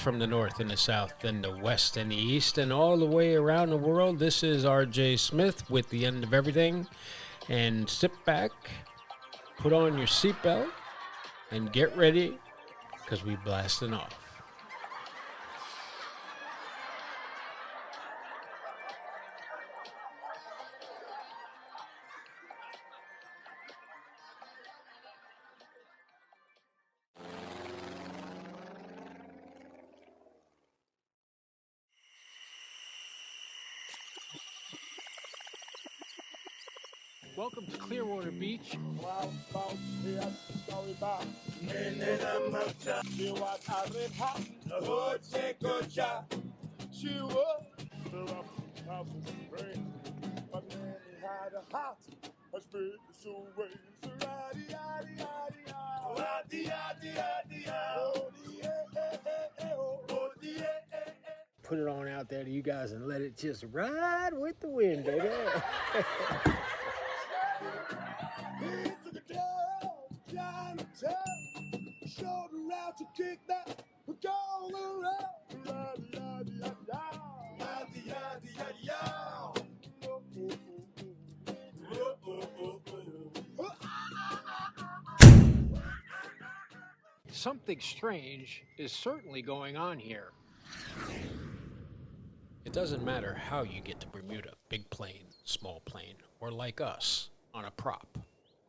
from the north and the south and the west and the east and all the way around the world. This is RJ Smith with The End of Everything. And sit back, put on your seatbelt, and get ready, because we blasting off. Welcome to Clearwater Beach. Put it on out there to you guys and let it just ride with the wind, baby. Something strange is certainly going on here. It doesn't matter how you get to Bermuda, big plane, small plane, or like us, on a prop.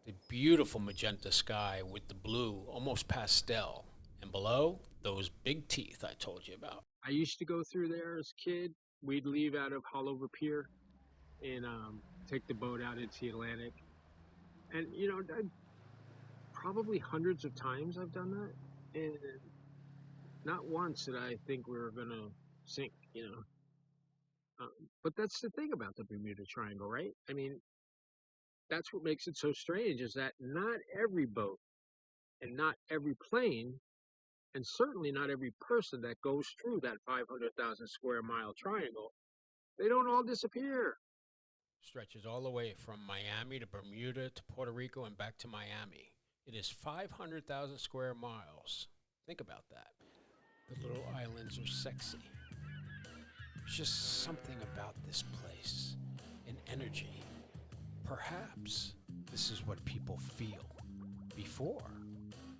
The beautiful magenta sky with the blue, almost pastel, and below, those big teeth I told you about. I used to go through there as a kid. We'd leave out of Hollover Pier and take the boat out into the Atlantic. And, you know, probably hundreds of times I've done that. And not once did I think we were going to sink, you know. But that's the thing about the Bermuda Triangle, right? I mean, that's what makes it so strange, is that not every boat and not every plane, and certainly not every person that goes through that 500,000 square mile triangle, they don't all disappear. Stretches all the way from Miami to Bermuda to Puerto Rico and back to Miami. It is 500,000 square miles. Think about that. The little islands are sexy. There's just something about this place, an energy. Perhaps this is what people feel before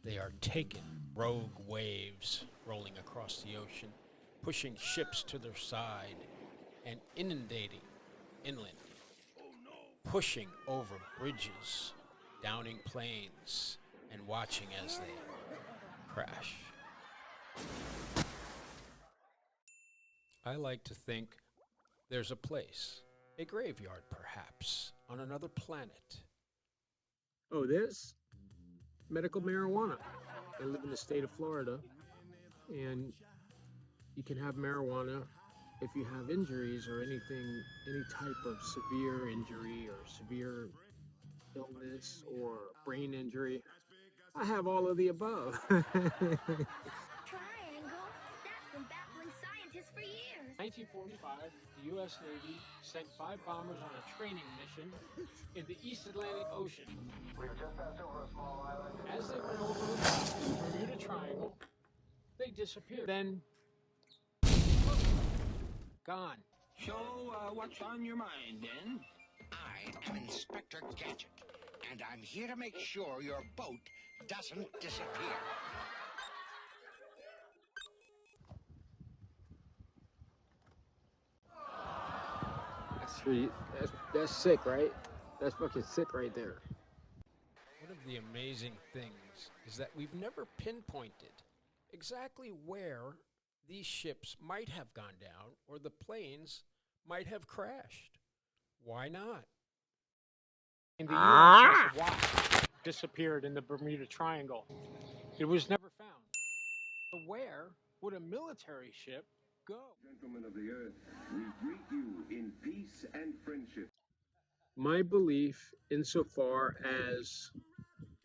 they are taken. Rogue waves rolling across the ocean, pushing ships to their side and inundating inland, pushing over bridges, downing planes, and watching as they crash. I like to think there's a place, a graveyard perhaps, on another planet. Oh, this? Medical marijuana. I live in the state of Florida, and you can have marijuana if you have injuries or anything, any type of severe injury or severe illness or brain injury. I have all of the above. Triangle? That's been baffling scientists for years. 1945, the U.S. Navy sent 5 bombers on a training mission in the East Atlantic Ocean. We've just passed over a small island. As they went over the Bermuda Triangle, they disappeared. Then, gone. So, what's on your mind, then? I am Inspector Gadget, and I'm here to make sure your boat doesn't disappear. That's sick, right? That's fucking sick right there. One of the amazing things is that we've never pinpointed exactly where these ships might have gone down or the planes might have crashed. Why not? And the USS Wasp disappeared in the Bermuda Triangle. It was never found. So where would a military ship go? Gentlemen of the earth, we greet you in peace and friendship. My belief insofar as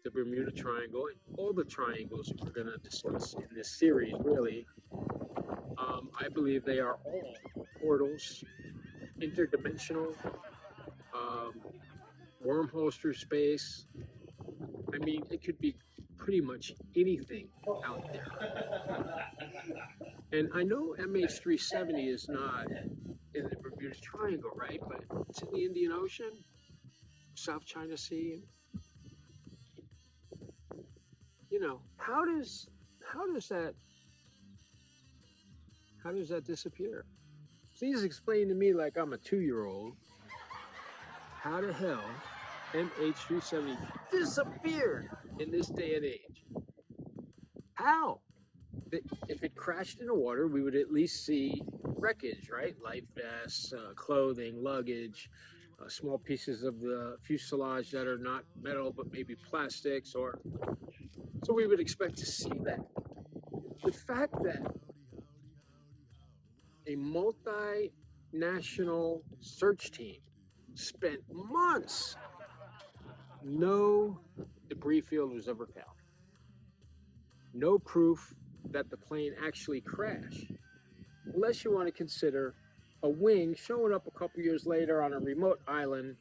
the Bermuda Triangle and all the triangles we're going to discuss in this series, really, I believe they are all portals, interdimensional, wormholes through space. I mean, it could be pretty much anything out there. And I know MH370 is not in the Bermuda Triangle, right? But it's in the Indian Ocean, South China Sea. You know, how does that disappear? Please explain to me, like I'm a 2-year-old, how the hell MH370 disappeared in this day and age? How? If it crashed in the water, we would at least see wreckage, right? Life vests, clothing, luggage, small pieces of the fuselage that are not metal but maybe plastics, or so we would expect to see that. The fact that a multinational search team spent months, no debris field was ever found. No proof that the plane actually crashed, unless you want to consider a wing showing up a couple years later on a remote island.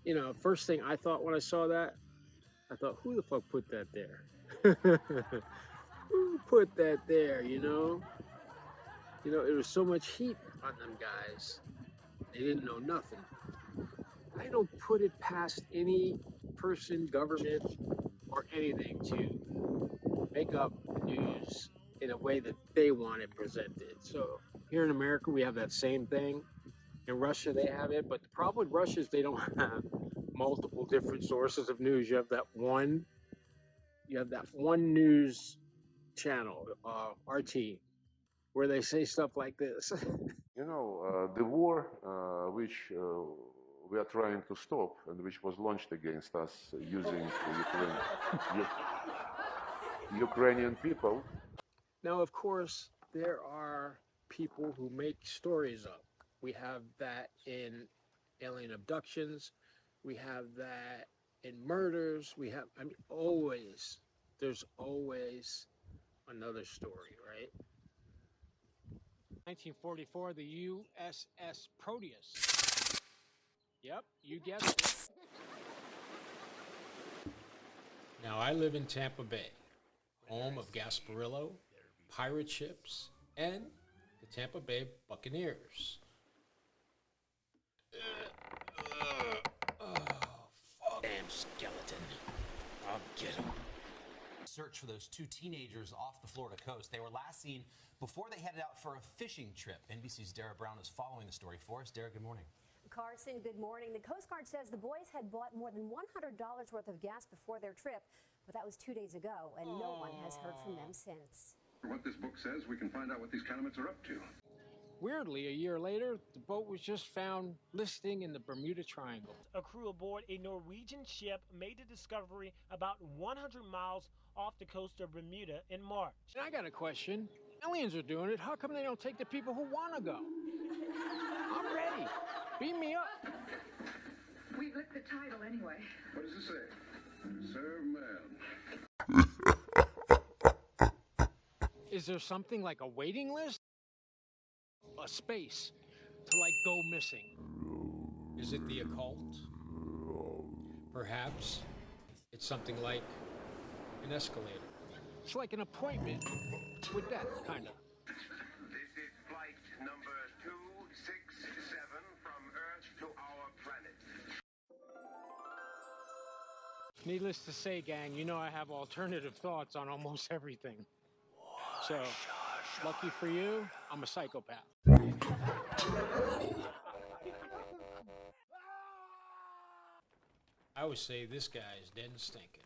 You know, first thing I thought when I saw that, I thought, who the fuck put that there? Who put that there, you know? You know, it was so much heat on them guys. They didn't know nothing. I don't put it past any person, government, or anything to make up the news in a way that they want it presented. So here in America, we have that same thing. In Russia, they have it. But the problem with Russia is they don't have multiple different sources of news. You have that one news channel, RT, where they say stuff like this. You know, the war which we are trying to stop and which was launched against us using Ukrainian people. Now, of course, there are people who make stories up. We have that in alien abductions. We have that in murders. There's always another story, right? 1944, the USS Proteus. Yep, you guessed it. Now, I live in Tampa Bay, home of Gasparillo, pirate ships, and the Tampa Bay Buccaneers. Oh, fuck. Damn skeleton. I'll get him. Search for those two teenagers off the Florida coast. They were last seen before they headed out for a fishing trip. NBC's Dara Brown is following the story for us. Dara, good morning. Carson, good morning. The Coast Guard says the boys had bought more than $100 worth of gas before their trip, but that was 2 days ago, and no one has heard from them since. What this book says, we can find out what these Canamots are up to. Weirdly, a year later, the boat was just found listing in the Bermuda Triangle. A crew aboard a Norwegian ship made the discovery about 100 miles off the coast of Bermuda in March. And I got a question. Aliens are doing it. How come they don't take the people who want to go? I'm ready. Beam me up. We licked the title anyway. What does it say? Serve man. Is there something like a waiting list? A space to, like, go missing? Is it the occult? Perhaps it's something like an escalator. It's like an appointment with death, kind of. This is flight number 267 from Earth to our planet. Needless to say, gang, you know I have alternative thoughts on almost everything. So, lucky for you, I'm a psychopath. I would say this guy is dead and stinking.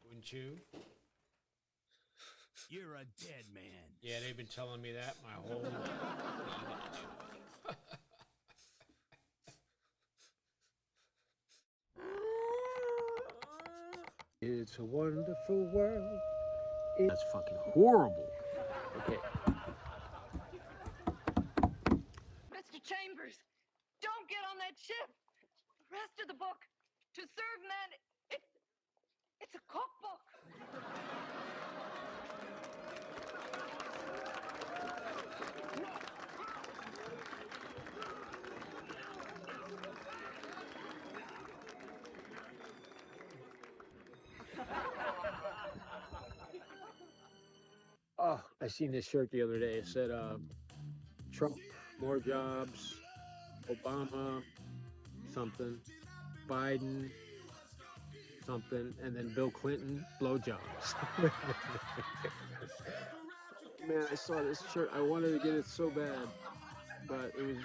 Wouldn't you? You're a dead man. Yeah, they've been telling me that my whole life. It's a wonderful world. That's fucking horrible. Okay. Mr. Chambers, don't get on that ship. The rest of the book, To Serve Man, it's a cookbook. Oh, I seen this shirt the other day. It said, Trump, more jobs, Obama, something, Biden, something, and then Bill Clinton, blowjobs. Man, I saw this shirt. I wanted to get it so bad, but it was,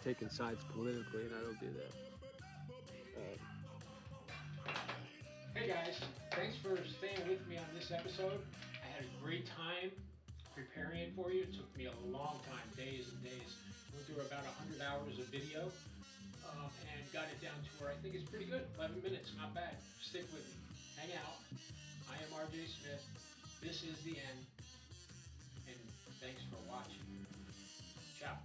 taking sides politically, and I don't do that. Hey guys, thanks for staying with me on this episode. I had a great time preparing it for you. It took me a long time, days and days. Went through about 100 hours of video and got it down to where I think it's pretty good. 11 minutes, not bad. Stick with me. Hang out. I am RJ Smith. This is the end. And thanks for watching. Ciao.